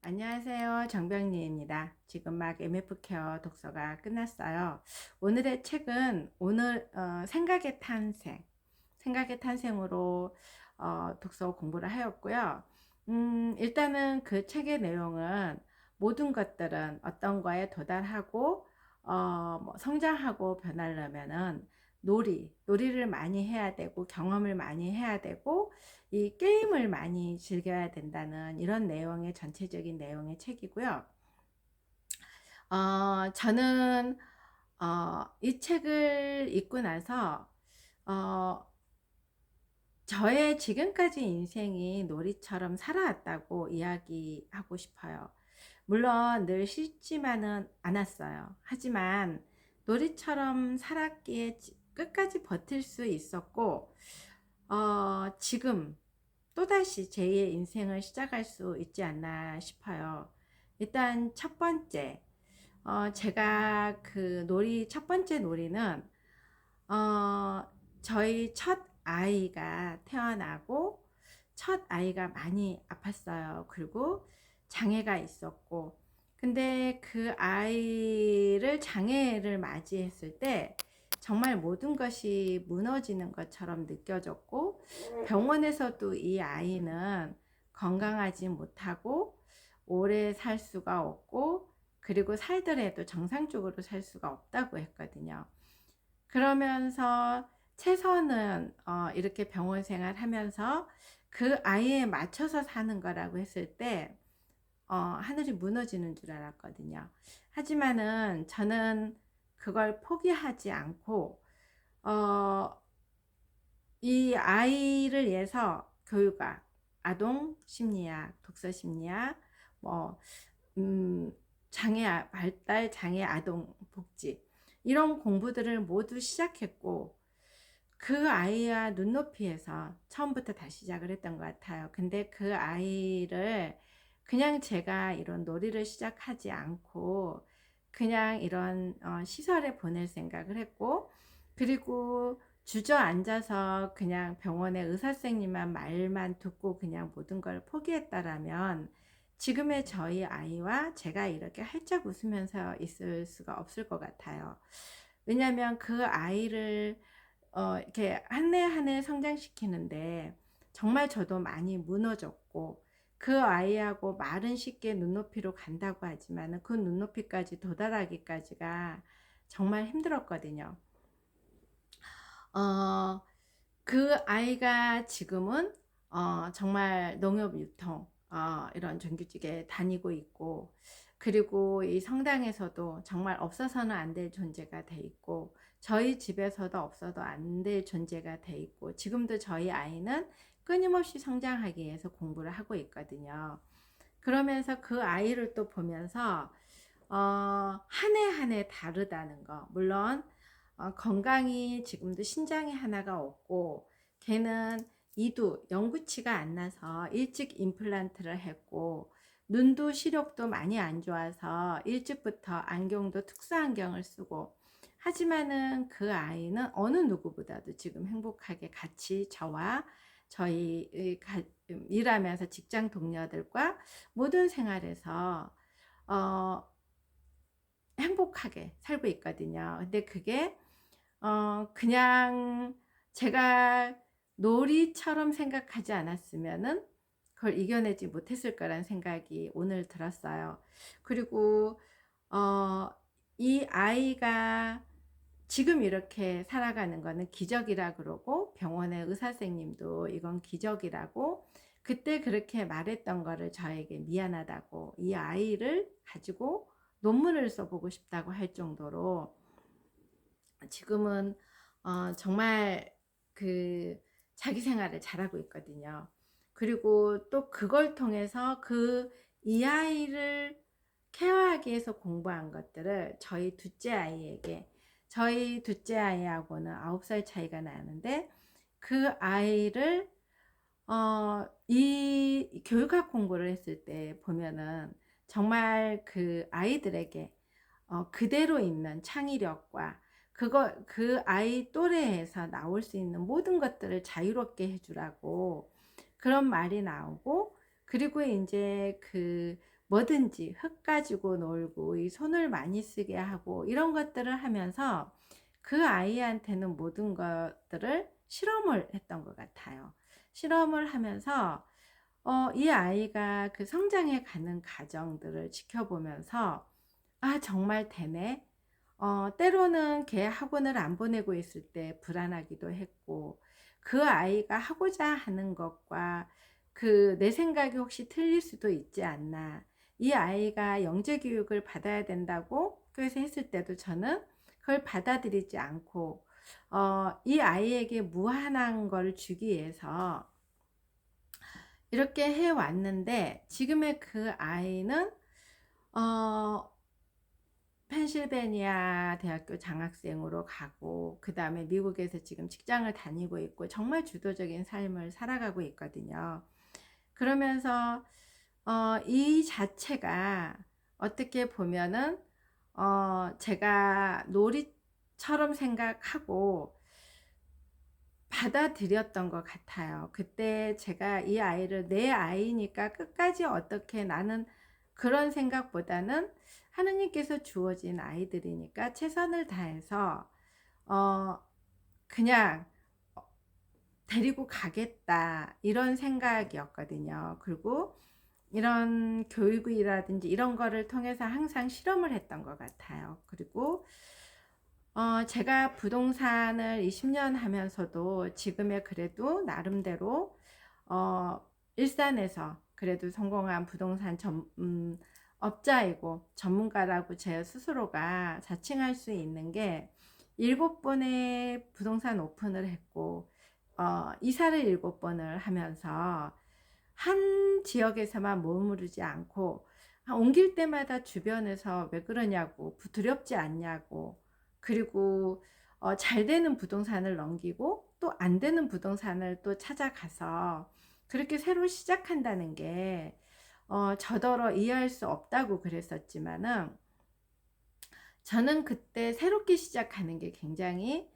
안녕하세요. 정병리입니다. 지금 막 MF 케어 독서가 끝났어요. 오늘의 책은 생각의 탄생, 생각의 탄생으로 독서 공부를 하였고요. 일단은 그 책의 내용은 모든 것들은 어떤 거에 도달하고 뭐 성장하고 변하려면은 놀이를 많이 해야 되고 경험을 많이 해야 되고 이 게임을 많이 즐겨야 된다는 이런 내용의 전체적인 내용의 책이고요. 저는 이 책을 읽고 나서 어, 저의 지금까지 인생이 놀이처럼 살아왔다고 이야기하고 싶어요. 물론 늘 쉽지만은 않았어요. 하지만 놀이처럼 살았기에 끝까지 버틸 수 있었고, 지금 또다시 제2의 인생을 시작할 수 있지 않나 싶어요. 일단 첫 번째, 제가 첫 번째 놀이는, 어, 저희 첫 아이가 태어나고, 첫 아이가 많이 아팠어요. 그리고 장애가 있었고, 근데 그 아이를, 장애를 맞이했을 때, 정말 모든 것이 무너지는 것처럼 느껴졌고, 병원에서도 이 아이는 건강하지 못하고 오래 살 수가 없고, 그리고 살더라도 정상적으로 살 수가 없다고 했거든요. 그러면서 최선은 이렇게 병원 생활하면서 그 아이에 맞춰서 사는 거라고 했을 때 하늘이 무너지는 줄 알았거든요. 하지만은 저는 그걸 포기하지 않고 어, 이 아이를 위해서 교육학, 아동 심리학, 독서 심리학, 뭐 장애 발달 장애 아동 복지 이런 공부들을 모두 시작했고, 그 아이와 눈높이에서 처음부터 다시 시작을 했던 것 같아요. 근데 그 아이를 그냥 제가 이런 놀이를 시작하지 않고 그냥 이런 시설에 보낼 생각을 했고, 그리고 주저앉아서 그냥 병원의 의사 선생님만 말만 듣고 그냥 모든 걸 포기했다라면 지금의 저희 아이와 제가 이렇게 활짝 웃으면서 있을 수가 없을 것 같아요. 왜냐하면 그 아이를 이렇게 한 해 한 해 성장시키는데 정말 저도 많이 무너졌고, 그 아이하고 말은 쉽게 눈높이로 간다고 하지만 그 눈높이까지 도달하기까지가 정말 힘들었거든요. 어, 그 아이가 지금은 정말 농협 유통 이런 정규직에 다니고 있고, 그리고 이 성당에서도 정말 없어서는 안 될 존재가 돼 있고, 저희 집에서도 없어도 안 될 존재가 돼 있고, 지금도 저희 아이는 끊임없이 성장하기 위해서 공부를 하고 있거든요. 그러면서 그 아이를 또 보면서 한 해 한 해 다르다는 거. 물론 건강이 지금도 신장이 하나가 없고, 걔는 이두 영구치가 안 나서 일찍 임플란트를 했고, 눈도 시력도 많이 안 좋아서 일찍부터 안경도 특수 안경을 쓰고, 하지만은 그 아이는 어느 누구보다도 지금 행복하게 같이 저와 저희 일하면서 직장 동료들과 모든 생활에서 어, 행복하게 살고 있거든요. 근데 그게 그냥 제가 놀이처럼 생각하지 않았으면은 그걸 이겨내지 못했을 거란 생각이 오늘 들었어요. 그리고 어, 이 아이가 지금 이렇게 살아가는 거는 기적이라 그러고, 병원의 의사 선생님도 이건 기적이라고 그때 그렇게 말했던 거를 저에게 미안하다고, 이 아이를 가지고 논문을 써보고 싶다고 할 정도로 지금은 정말 그 자기 생활을 잘하고 있거든요. 그리고 또 그걸 통해서 이 아이를 케어하기 위해서 공부한 것들을 저희 둘째 아이하고는 9살 차이가 나는데, 그 아이를 이 교육학 공부를 했을 때 보면은 정말 그 아이들에게 그대로 있는 창의력과 그 아이 또래에서 나올 수 있는 모든 것들을 자유롭게 해주라고 그런 말이 나오고, 그리고 이제 그 뭐든지 흙 가지고 놀고 이 손을 많이 쓰게 하고 이런 것들을 하면서 그 아이한테는 모든 것들을 실험을 했던 것 같아요. 실험을 하면서 이 아이가 그 성장해 가는 과정들을 지켜보면서 '아 정말 되네.' 때로는 걔 학원을 안 보내고 있을 때 불안하기도 했고, 그 아이가 하고자 하는 것과 그 내 생각이 혹시 틀릴 수도 있지 않나. 이 아이가 영재 교육을 받아야 된다고 학교에서 했을 때도 저는 그걸 받아들이지 않고 이 아이에게 무한한 걸 주기 위해서 이렇게 해 왔는데, 지금의 그 아이는 어 펜실베니아 대학교 장학생으로 가고 그다음에 미국에서 지금 직장을 다니고 있고 정말 주도적인 삶을 살아가고 있거든요. 그러면서 이 자체가 어떻게 보면은 제가 놀이처럼 생각하고 받아들였던 것 같아요. 그때 제가 이 아이를 내 아이니까 끝까지 어떻게, 나는 그런 생각보다는 하느님께서 주어진 아이들이니까 최선을 다해서 어 그냥 '데리고 가겠다.' 이런 생각이었거든요. 그리고 이런 교육이라든지 이런 거를 통해서 항상 실험을 했던 것 같아요. 그리고 제가 부동산을 20년 하면서도 지금의 그래도 나름대로 어 일산에서 그래도 성공한 부동산 업자이고 전문가라고 제 스스로가 자칭할 수 있는 게, 7번의 부동산 오픈을 했고 이사를 7번을 하면서 한 지역에서만 머무르지 않고 옮길 때마다 주변에서 왜 그러냐고, 두렵지 않냐고, 그리고 잘 되는 부동산을 넘기고 또 안 되는 부동산을 또 찾아가서 그렇게 새로 시작한다는 게 저더러 이해할 수 없다고 그랬었지만은, 저는 그때 새롭게 시작하는 게 굉장히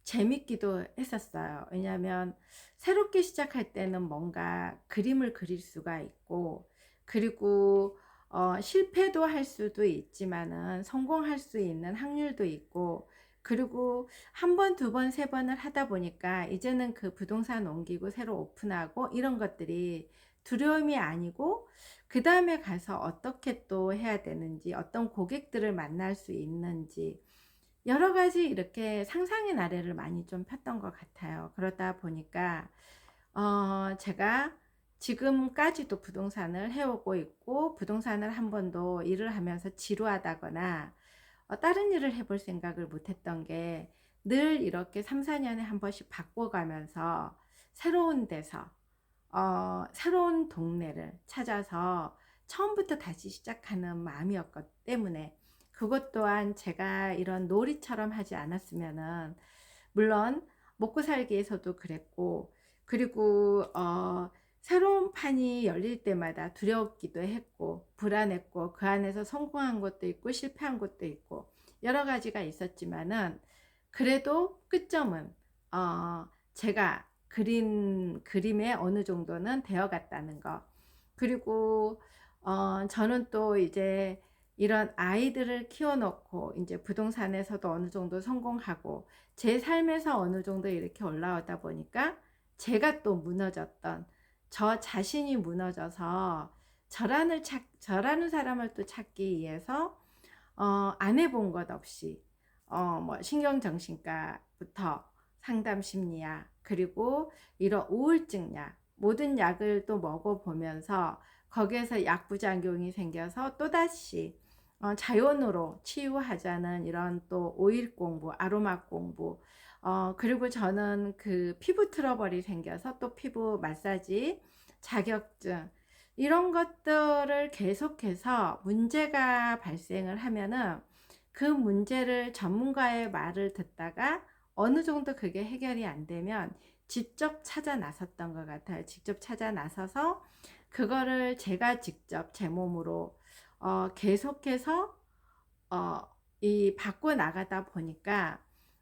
재밌기도 했었어요. 왜냐하면 새롭게 시작할 때는 뭔가 그림을 그릴 수가 있고, 그리고 실패도 할 수도 있지만은 성공할 수 있는 확률도 있고, 그리고 한 번, 두 번, 세 번을 하다 보니까 이제는 그 부동산 옮기고 새로 오픈하고 이런 것들이 두려움이 아니고, 그다음에 가서 어떻게 또 해야 되는지, 어떤 고객들을 만날 수 있는지, 여러 가지 이렇게 상상의 나래를 많이 좀 폈던 것 같아요. 그러다 보니까 제가 지금까지도 부동산을 해오고 있고, 부동산을 한 번도 일을 하면서 지루하다거나 다른 일을 해볼 생각을 못 했던 게, 늘 이렇게 3, 4년에 한 번씩 바꿔가면서 새로운 데서 새로운 동네를 찾아서 처음부터 다시 시작하는 마음이었기 때문에, 그것 또한 제가 이런 놀이처럼 하지 않았으면은, 물론 먹고 살기에서도 그랬고, 그리고 새로운 판이 열릴 때마다 두려웠기도 했고 불안했고, 그 안에서 성공한 것도 있고 실패한 것도 있고 여러 가지가 있었지만은, 그래도 끝점은 제가 그린 그림에 어느 정도는 되어 갔다는 거. 그리고 저는 또 이제 이런 아이들을 키워 놓고 이제 부동산에서도 어느 정도 성공하고 제 삶에서 어느 정도 이렇게 올라오다 보니까, 제가 또 무너졌던 저 자신이 무너져서 저라는 사람을 또 찾기 위해서 안 해본 것 없이 뭐 신경정신과부터 상담 심리학, 그리고 이런 우울증 약, 모든 약을 또 먹어보면서 거기에서 약부작용이 생겨서 또다시 자연으로 치유하자는 이런 또 오일 공부, 아로마 공부, 그리고 저는 그 피부 트러블이 생겨서 또 피부 마사지 자격증, 이런 것들을 계속해서 문제가 발생을 하면은 그 문제를 전문가의 말을 듣다가 어느 정도 그게 해결이 안 되면 직접 찾아 나섰던 것 같아요. 직접 찾아 나서서 그거를 제가 직접 제 몸으로 계속해서 이 바꿔 나가다 보니까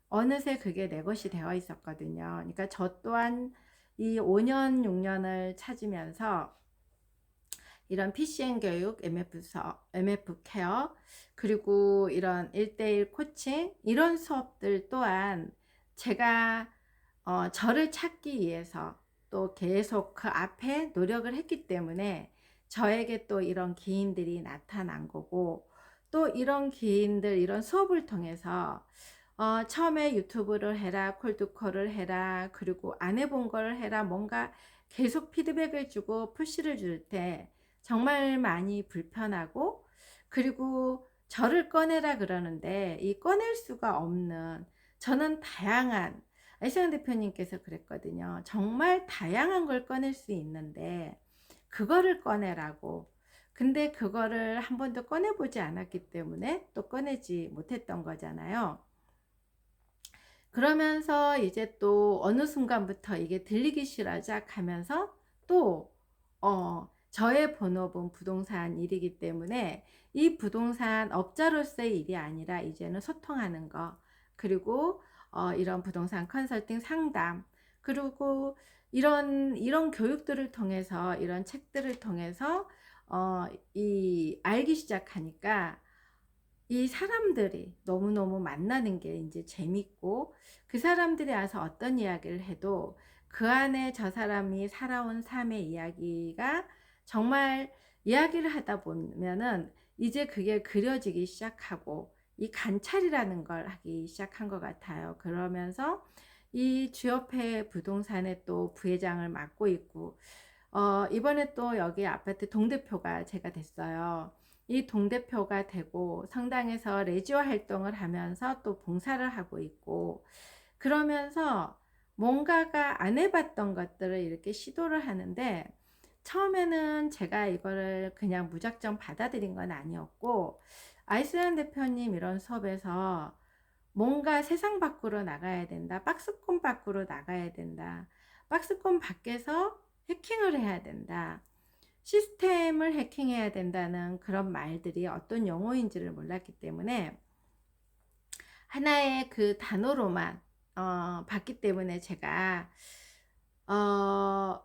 어느새 그게 내 것이 되어 있었거든요. 그러니까 저 또한 이 5년, 6년을 찾으면서 이런 PCN 교육, MF 케어, 그리고 이런 1대1 코칭, 이런 수업들 또한 제가 저를 찾기 위해서 또 계속 그 앞에 노력을 했기 때문에 저에게 또 이런 기인들이 나타난 거고, 또 이런 기인들, 이런 수업을 통해서 처음에 유튜브를 해라, 콜드콜을 해라, 그리고 안 해본 걸 해라, 뭔가 계속 피드백을 주고 푸시를 줄 때 정말 많이 불편하고, 그리고 저를 꺼내라 그러는데 이 꺼낼 수가 없는, 저는 다양한, 알시안 대표님께서 그랬거든요. 정말 다양한 걸 꺼낼 수 있는데 그거를 꺼내라고. 근데 그거를 한 번도 꺼내보지 않았기 때문에 또 꺼내지 못했던 거잖아요. 그러면서 이제 또 어느 순간부터 이게 들리기 시작하면서 또 저의 본업은 부동산 일이기 때문에 이 부동산 업자로서의 일이 아니라 이제는 소통하는 거, 그리고 이런 부동산 컨설팅 상담, 그리고 이런 교육들을 통해서, 이런 책들을 통해서 이 알기 시작하니까 이 사람들이 너무너무 만나는 게 이제 재밌고, 그 사람들이 와서 어떤 이야기를 해도 그 안에 저 사람이 살아온 삶의 이야기가 정말, 이야기를 하다 보면은 이제 그게 그려지기 시작하고 이 관찰이라는 걸 하기 시작한 것 같아요. 그러면서 이 주협회 부동산의 또 부회장을 맡고 있고, 이번에 또 여기 아파트 동대표가 제가 됐어요. 이 동대표가 되고 성당에서 레지오 활동을 하면서 또 봉사를 하고 있고, 그러면서 뭔가가 안 해봤던 것들을 이렇게 시도를 하는데, 처음에는 제가 이거를 그냥 무작정 받아들인 건 아니었고, 아이슬란 대표님 이런 수업에서 뭔가 세상 밖으로 나가야 된다, 박스권 밖으로 나가야 된다, 박스권 밖에서 해킹을 해야 된다, 시스템을 해킹해야 된다는 그런 말들이 어떤 용어인지를 몰랐기 때문에 하나의 그 단어로만 봤기 때문에 제가 어,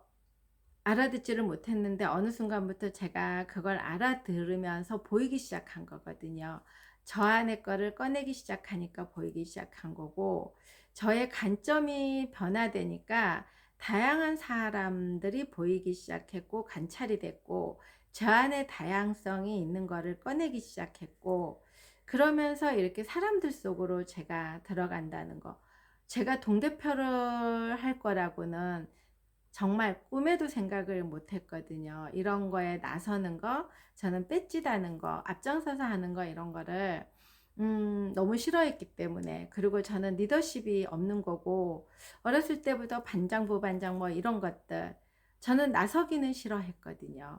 알아듣지를 못했는데, 어느 순간부터 제가 그걸 알아들으면서 보이기 시작한 거거든요. 저 안의 거를 꺼내기 시작하니까 보이기 시작한 거고, 저의 관점이 변화되니까 다양한 사람들이 보이기 시작했고 관찰이 됐고, 저 안에 다양성이 있는 거를 꺼내기 시작했고, 그러면서 이렇게 사람들 속으로 제가 들어간다는 거, 제가 동대표를 할 거라고는 정말 꿈에도 생각을 못 했거든요. 이런 거에 나서는 거, 저는 뺏지다는 거, 앞장서서 하는 거, 이런 거를 너무 싫어했기 때문에, 그리고 저는 리더십이 없는 거고, 어렸을 때부터 반장 부반장 뭐 이런 것들, 저는 나서기는 싫어했거든요.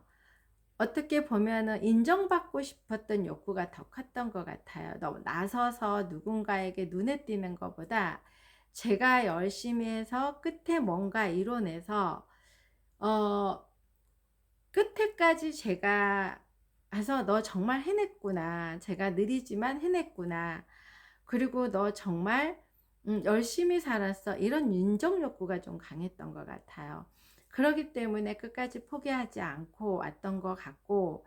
어떻게 보면은 인정받고 싶었던 욕구가 더 컸던 것 같아요. 너무 나서서 누군가에게 눈에 띄는 것보다 제가 열심히 해서 끝에 뭔가 이뤄내서 어 끝에까지 제가 가서 너 정말 해냈구나, 제가 느리지만 해냈구나, 그리고 너 정말 열심히 살았어, 이런 인정 욕구가 좀 강했던 것 같아요. 그렇기 때문에 끝까지 포기하지 않고 왔던 것 같고,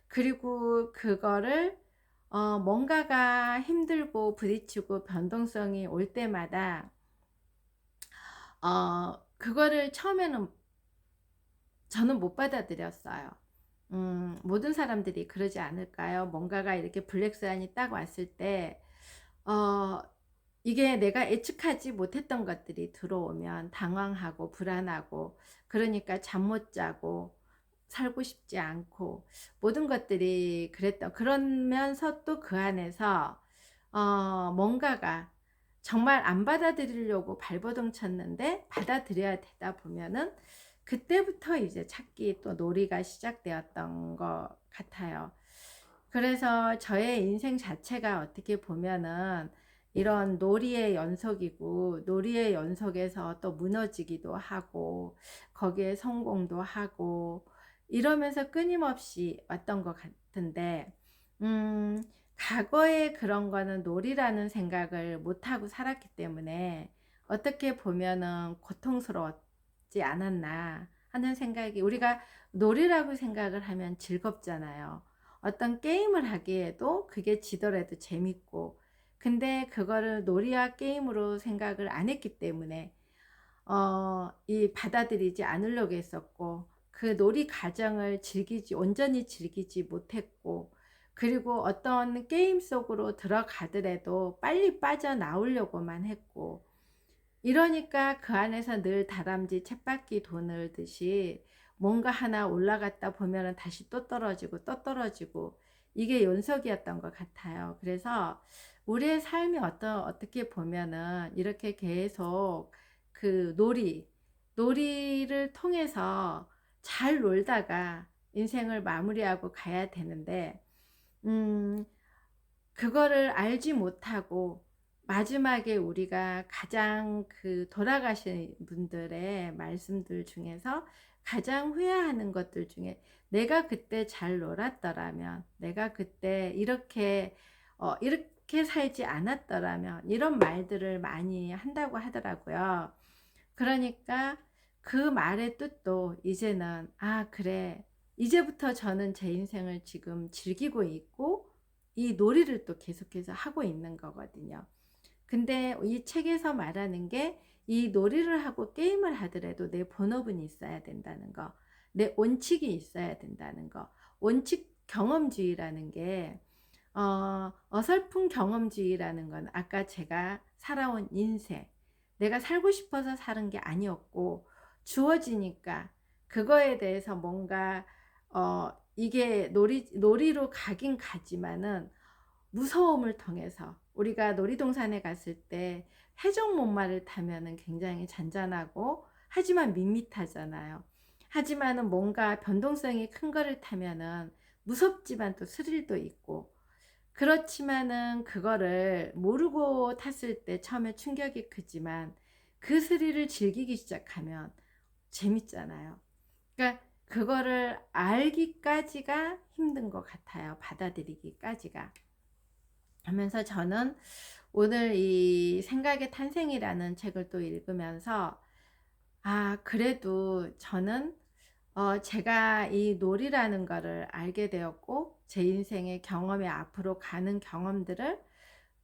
그리고 그거를 뭔가가 힘들고 부딪히고 변동성이 올 때마다 그거를 처음에는 저는 못 받아들였어요. 모든 사람들이 그러지 않을까요? 뭔가가 이렇게 블랙스완이 딱 왔을 때 어, 이게 내가 예측하지 못했던 것들이 들어오면 당황하고 불안하고, 그러니까 잠 못 자고 살고 싶지 않고, 모든 것들이 그랬던, 그러면서 또 그 안에서 뭔가가 정말 안 받아들이려고 발버둥 쳤는데 받아들여야 되다 보면은 그때부터 이제 찾기, 또 놀이가 시작되었던 것 같아요. 그래서 저의 인생 자체가 어떻게 보면은 이런 놀이의 연속이고, 놀이의 연속에서 또 무너지기도 하고 거기에 성공도 하고, 이러면서 끊임없이 왔던 것 같은데, 과거에 그런 거는 놀이라는 생각을 못하고 살았기 때문에 어떻게 보면은 고통스러웠지 않았나 하는 생각이, 우리가 놀이라고 생각을 하면 즐겁잖아요. 어떤 게임을 하기에도 그게 지더라도 재밌고, 근데 그거를 놀이와 게임으로 생각을 안 했기 때문에 이 받아들이지 않으려고 했었고, 그 놀이 과정을 온전히 즐기지 못했고, 그리고 어떤 게임 속으로 들어가더라도 빨리 빠져나오려고만 했고, 이러니까 그 안에서 늘 다람쥐 쳇바퀴 도늘듯이 뭔가 하나 올라갔다 보면은 다시 또 떨어지고 또 떨어지고, 이게 연속이었던 것 같아요. 그래서 우리의 삶이 어떻게 보면은 이렇게 계속 그 놀이를 통해서 잘 놀다가 인생을 마무리하고 가야 되는데, 음, 그거를 알지 못하고 마지막에 우리가 가장 그 돌아가신 분들의 말씀들 중에서 가장 후회하는 것들 중에, 내가 그때 잘 놀았더라면, 내가 그때 이렇게 살지 않았더라면, 이런 말들을 많이 한다고 하더라고요. 그러니까 그 말의 뜻도 이제는, 아, 그래, 이제부터 저는 제 인생을 지금 즐기고 있고 이 놀이를 또 계속해서 하고 있는 거거든요. 근데 이 책에서 말하는 게, 이 놀이를 하고 게임을 하더라도 내 본업은 있어야 된다는 거, 내 원칙이 있어야 된다는 거. 원칙 경험주의라는 게, 어설픈 경험주의라는 건 아까 제가 살아온 인생, 내가 살고 싶어서 사는 게 아니었고, 주어지니까 그거에 대해서 뭔가 이게 놀이로 가긴 가지만은, 무서움을 통해서, 우리가 놀이동산에 갔을 때 해적목마를 타면은 굉장히 잔잔하고 하지만 밋밋하잖아요. 하지만은 뭔가 변동성이 큰 거를 타면은 무섭지만 또 스릴도 있고, 그렇지만은 그거를 모르고 탔을 때 처음에 충격이 크지만 그 스릴을 즐기기 시작하면 재밌잖아요. 그러니까 그거를 알기까지가 힘든 것 같아요. 받아들이기까지가. 하면서 저는 오늘 이 생각의 탄생이라는 책을 또 읽으면서, 아, 그래도 저는 제가 이 놀이라는 거를 알게 되었고, 제 인생의 경험에 앞으로 가는 경험들을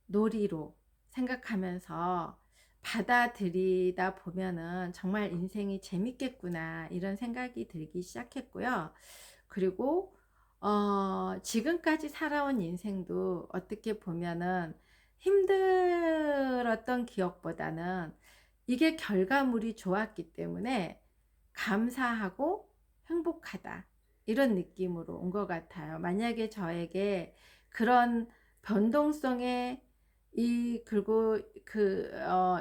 놀이로 생각하면서 받아들이다 보면은 정말 인생이 재밌겠구나, 이런 생각이 들기 시작했고요. 그리고 지금까지 살아온 인생도 어떻게 보면은 힘들었던 기억보다는 이게 결과물이 좋았기 때문에 감사하고 행복하다, 이런 느낌으로 온 것 같아요. 만약에 저에게 그런 변동성의 그리고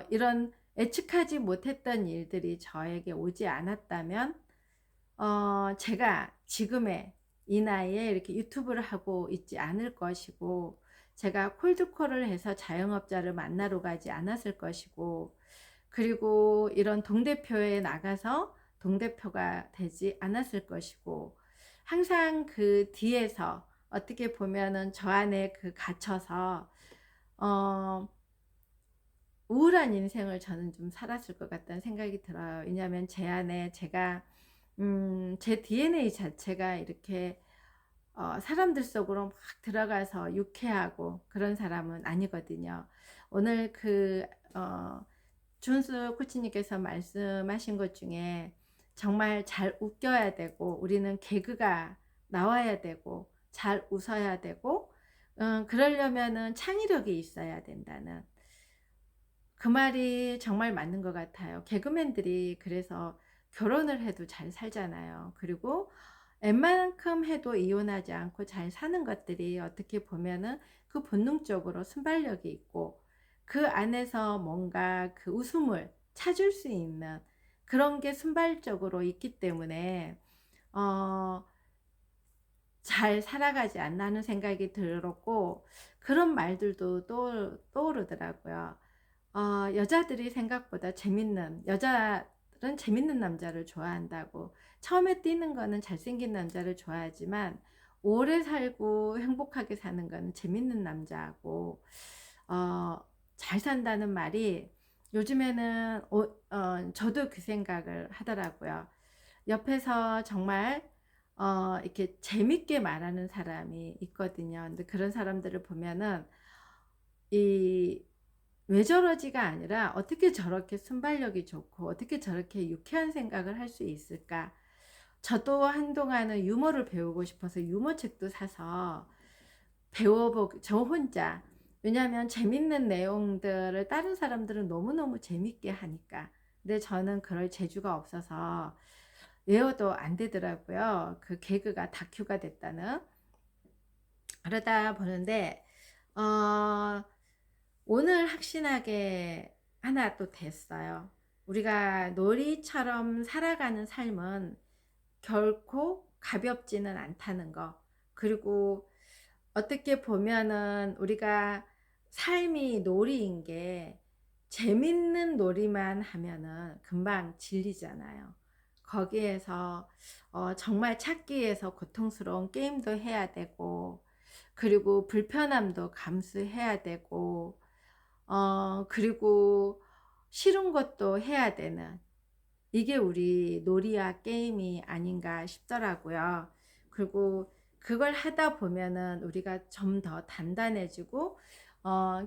이런 예측하지 못했던 일들이 저에게 오지 않았다면, 제가 지금의 이 나이에 이렇게 유튜브를 하고 있지 않을 것이고, 제가 콜드콜을 해서 자영업자를 만나러 가지 않았을 것이고, 그리고 이런 동대표에 나가서 동대표가 되지 않았을 것이고, 항상 그 뒤에서 어떻게 보면은 저 안에 갇혀서 우울한 인생을 저는 좀 살았을 것 같다는 생각이 들어요. 왜냐하면 제 안에 제 DNA 자체가 이렇게 사람들 속으로 막 들어가서 유쾌하고 그런 사람은 아니거든요. 오늘 준수 코치님께서 말씀하신 것 중에, 정말 잘 웃겨야 되고, 우리는 개그가 나와야 되고, 잘 웃어야 되고, 그러려면은 창의력이 있어야 된다는 그 말이 정말 맞는 것 같아요. 개그맨들이 그래서 결혼을 해도 잘 살잖아요. 그리고 웬만큼 해도 이혼하지 않고 잘 사는 것들이 어떻게 보면은 그 본능적으로 순발력이 있고, 그 안에서 뭔가 그 웃음을 찾을 수 있는 그런 게 순발적으로 있기 때문에 어, 잘 살아가지 않나는 생각이 들었고, 그런 말들도 떠오르더라고요. 여자들이 생각보다 여자들은 재밌는 남자를 좋아한다고. 처음에 뛰는 거는 잘생긴 남자를 좋아하지만 오래 살고 행복하게 사는 거는 재밌는 남자하고, 어, 잘 산다는 말이 요즘에는 저도 그 생각을 하더라고요. 옆에서 정말 이렇게 재밌게 말하는 사람이 있거든요. 근데 그런 사람들을 보면은 이 왜 저러지가 아니라 '어떻게 저렇게 순발력이 좋고 어떻게 저렇게 유쾌한 생각을 할 수 있을까?' 저도 한동안은 유머를 배우고 싶어서 유머 책도 사서 배워보고 저 혼자, 왜냐하면 재밌는 내용들을 다른 사람들은 너무너무 재밌게 하니까. 근데 저는 그럴 재주가 없어서 외워도 안 되더라고요, 그 개그가 다큐가 됐다는. 그러다 보는데 어 오늘 확신하게 하나 또 됐어요. 우리가 놀이처럼 살아가는 삶은 결코 가볍지는 않다는 거. 그리고 어떻게 보면은 우리가 삶이 놀이인 게, 재밌는 놀이만 하면은 금방 질리잖아요. 거기에서 정말 찾기 위해서 고통스러운 게임도 해야 되고, 그리고 불편함도 감수해야 되고, 그리고 싫은 것도 해야 되는, 이게 우리 놀이와 게임이 아닌가 싶더라고요. 그리고 그걸 하다 보면은 우리가 좀 더 단단해지고,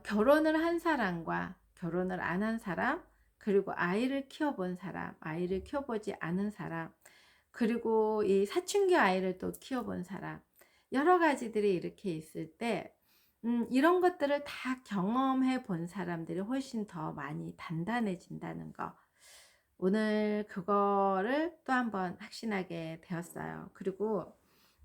결혼을 한 사람과 결혼을 안 한 사람, 그리고 아이를 키워본 사람, 아이를 키워보지 않은 사람, 그리고 이 사춘기 아이를 또 키워본 사람, 여러 가지들이 이렇게 있을 때 이런 것들을 다 경험해 본 사람들이 훨씬 더 많이 단단해진다는 거. 오늘 그거를 또 한번 확신하게 되었어요. 그리고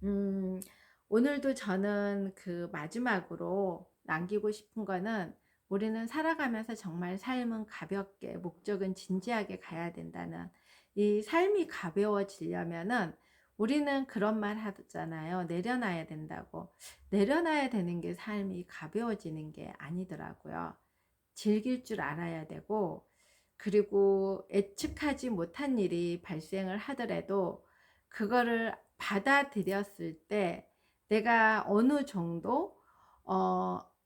음 오늘도 저는 그 마지막으로 남기고 싶은 거는, 우리는 살아가면서 정말 삶은 가볍게, 목적은 진지하게 가야 된다는, 이 삶이 가벼워지려면은 우리는 그런 말 하잖아요. 내려놔야 된다고. 내려놔야 되는 게 삶이 가벼워지는 게 아니더라고요. 즐길 줄 알아야 되고, 그리고 예측하지 못한 일이 발생을 하더라도 그거를 받아들였을 때 내가 어느 정도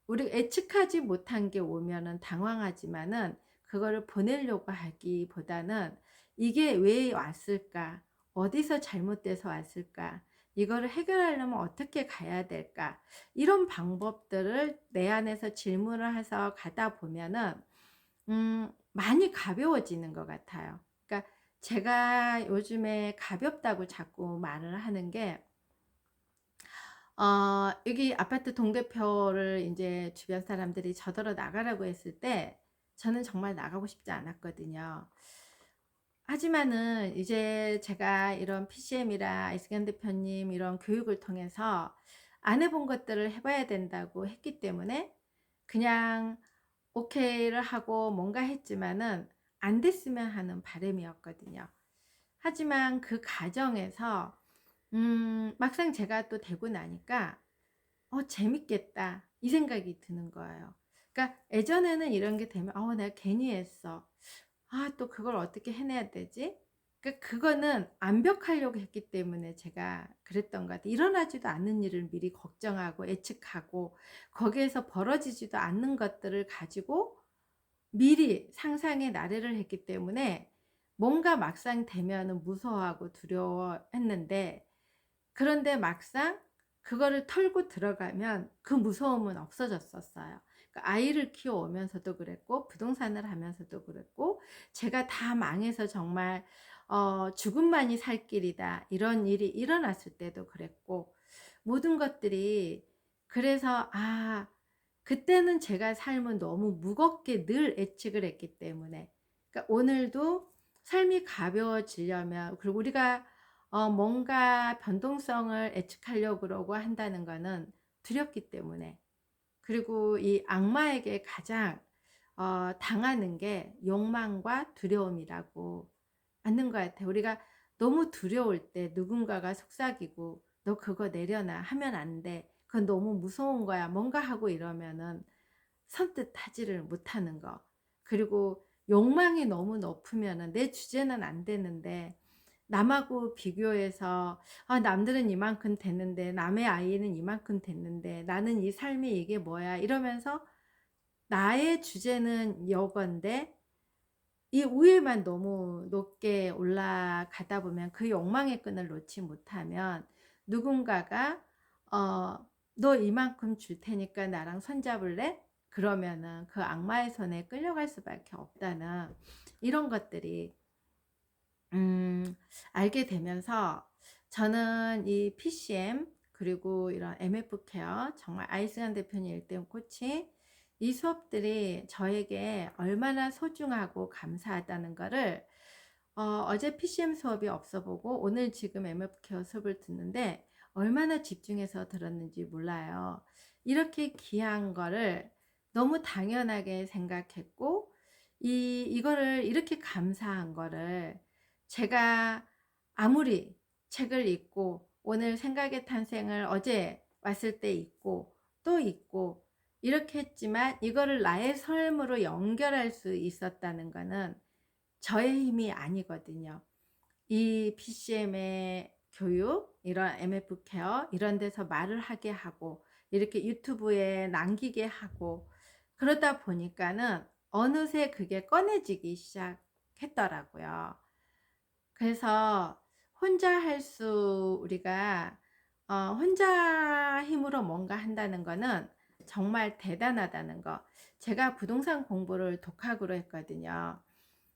우리가 예측하지 못한 게 오면은 당황하지만은, 그거를 보내려고 하기보다는 '이게 왜 왔을까? 어디서 잘못돼서 왔을까? 이거를 해결하려면 어떻게 가야 될까?' 이런 방법들을 내 안에서 질문을 해서 가다 보면은 많이 가벼워지는 것 같아요. 그러니까 제가 요즘에 가볍다고 자꾸 말을 하는 게, 여기 아파트 동대표를 인제 주변 사람들이 저더러 나가라고 했을 때 저는 정말 나가고 싶지 않았거든요. 하지만은 이제 제가 이런 PCM이랑 이승현 대표님 이런 교육을 통해서 안 해본 것들을 해 봐야 된다고 했기 때문에 그냥 오케이를 하고 뭔가 했지만은 안 됐으면 하는 바람이었거든요. 하지만 그 과정에서 막상 제가 또 되고 나니까 '재밌겠다.' 이 생각이 드는 거예요. 그러니까 예전에는 이런 게 되면 '내가 괜히 했어. 또 그걸 어떻게 해내야 되지?' 그러니까 그거는 완벽하려고 했기 때문에 제가 그랬던 것 같아요. 일어나지도 않는 일을 미리 걱정하고 예측하고, 거기에서 벌어지지도 않는 것들을 가지고 미리 상상의 나래를 했기 때문에 뭔가 막상 되면은 무서워하고 두려워했는데, 그런데 막상 그거를 털고 들어가면 그 무서움은 없어졌었어요. 그러니까 아이를 키워오면서도 그랬고, 부동산을 하면서도 그랬고, 제가 다 망해서 정말 '죽음만이 살 길이다.' 이런 일이 일어났을 때도 그랬고, 모든 것들이, 그래서 그때는 제가 삶을 너무 무겁게 늘 예측을 했기 때문에, 그러니까 오늘도 삶이 가벼워지려면, 그리고 우리가 뭔가 변동성을 예측하려고 그러고 한다는 거는 두렵기 때문에, 그리고 이 악마에게 가장 당하는 게 욕망과 두려움이라고 맞는 것 같아요. 우리가 너무 두려울 때 누군가가 속삭이고 "너 그거 내려놔. 하면 안 돼. 그건 너무 무서운 거야." 뭔가 하고 이러면은 선뜻 하지를 못하는 거. 그리고 욕망이 너무 높으면은 내 주제는 안 되는데 남하고 비교해서 '남들은 이만큼 됐는데, 남의 아이는 이만큼 됐는데 나는 이 삶이 이게 뭐야.' 이러면서 나의 주제는 요건데 이 우위에만 너무 높게 올라가다 보면 그 욕망의 끈을 놓지 못하면 누군가가 "너 이만큼 줄 테니까 나랑 손 잡을래?" 그러면은 그 악마의 손에 끌려갈 수밖에 없다는 이런 것들이 음 알게 되면서 저는 이 PCM 그리고 이런 MF 케어 정말 아이승환 대표님 1대1 코칭 이 수업들이 저에게 얼마나 소중하고 감사하다는 거를 어제 PCM 수업이 없어 보고 오늘 지금 MF 케어 수업을 듣는데 얼마나 집중해서 들었는지 몰라요. 이렇게 귀한 거를 너무 당연하게 생각했고 이거를 이렇게 감사한 거를 제가 아무리 책을 읽고 오늘 생각의 탄생을 어제 왔을 때 읽고 또 읽고 이렇게 했지만 이거를 나의 삶으로 연결할 수 있었다는 거는 저의 힘이 아니거든요. 이 PCM의 교육, 이런 MF 케어 이런 데서 말을 하게 하고 이렇게 유튜브에 남기게 하고 그러다 보니까는 어느새 그게 꺼내지기 시작했더라고요. 그래서 혼자 할 수 우리가 혼자 힘으로 뭔가 한다는 거는 정말 대단하다는 거. 제가 부동산 공부를 독학으로 했거든요.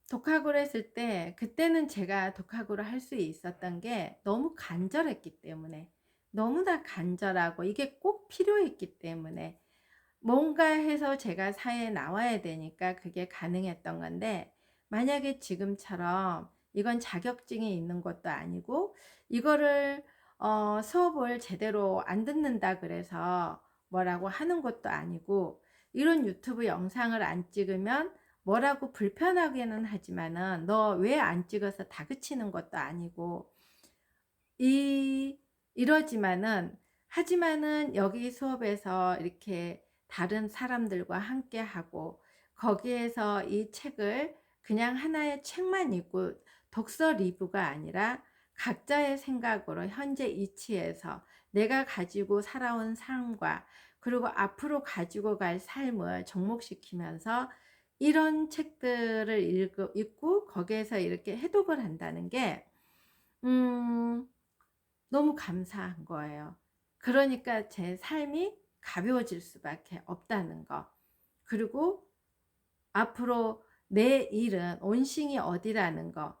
독학으로 했을 때 그때는 제가 독학으로 할 수 있었던 게 너무 간절했기 때문에 너무나 간절하고 이게 꼭 필요했기 때문에 뭔가 해서 제가 사회에 나와야 되니까 그게 가능했던 건데 만약에 지금처럼 이건 자격증이 있는 것도 아니고 이거를 수업을 제대로 안 듣는다 그래서 뭐라고 하는 것도 아니고 이런 유튜브 영상을 안 찍으면 뭐라고 불편하게는 하지만은 너 왜 안 찍어서 다그치는 것도 아니고 이 이러지만은 하지만은 여기 수업에서 이렇게 다른 사람들과 함께 하고 거기에서 이 책을 그냥 하나의 책만 읽고 독서 리뷰가 아니라 각자의 생각으로 현재 이치에서 내가 가지고 살아온 삶과 그리고 앞으로 가지고 갈 삶을 접목시키면서 이런 책들을 읽고 거기에서 이렇게 해독을 한다는 게 음 너무 감사한 거예요. 그러니까 제 삶이 가벼워질 수밖에 없다는 거. 그리고 앞으로 내 일은 온싱이 어디라는 거,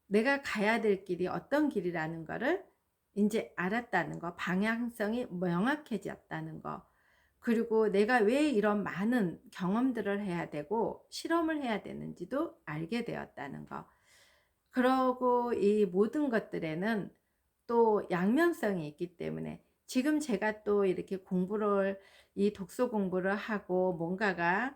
내가 가야 될 길이 어떤 길이라는 거를 인제 알았다는 거, 방향성이 명확해졌다는 거. 그리고 내가 왜 이런 많은 경험들을 해야 되고 실험을 해야 되는지도 알게 되었다는 거. 그러고 이 모든 것들에는 또 양면성이 있기 때문에 지금 제가 또 이렇게 공부를 이 독서 공부를 하고 뭔가가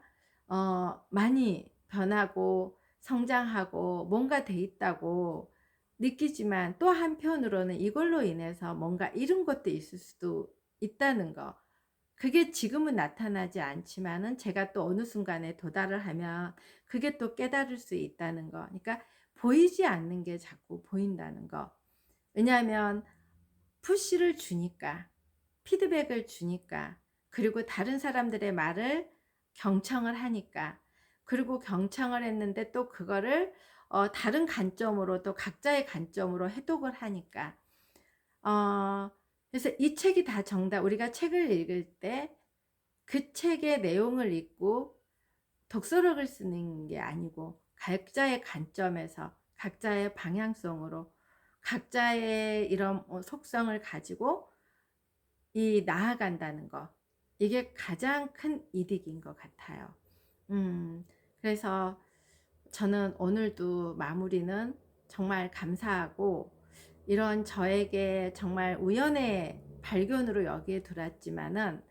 많이 변하고 성장하고 뭔가 돼 있다고 느끼지만 또 한편으로는 이걸로 인해서 뭔가 잃은 것도 있을 수도 있다는 거. 그게 지금은 나타나지 않지만은 제가 또 어느 순간에 도달을 하면 그게 또 깨달을 수 있다는 거. 그러니까 보이지 않는 게 자꾸 보인다는 거. 왜냐하면 푸시를 주니까, 피드백을 주니까, 그리고 다른 사람들의 말을 경청을 하니까, 그리고 경청을 했는데 또 그거를 다른 관점으로 또 각자의 관점으로 해독을 하니까 그래서 이 책이 다 정답 우리가 책을 읽을 때 그 책의 내용을 읽고 독서력을 쓰는 게 아니고 각자의 관점에서 각자의 방향성으로 각자의 이런 속성을 가지고 나아간다는 거. 이게 가장 큰 이득인 것 같아요. 그래서 저는 오늘도 마무리는 정말 감사하고 이런 저에게 정말 우연의 발견으로 여기에 들어왔지만은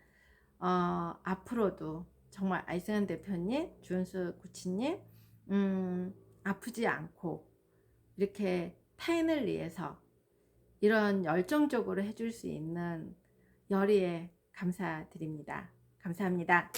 앞으로도 정말 아이승환 대표님, 주은수 코치님 아프지 않고 이렇게 타인을 위해서 이런 열정적으로 해줄 수 있는 열의에 감사드립니다. 감사합니다.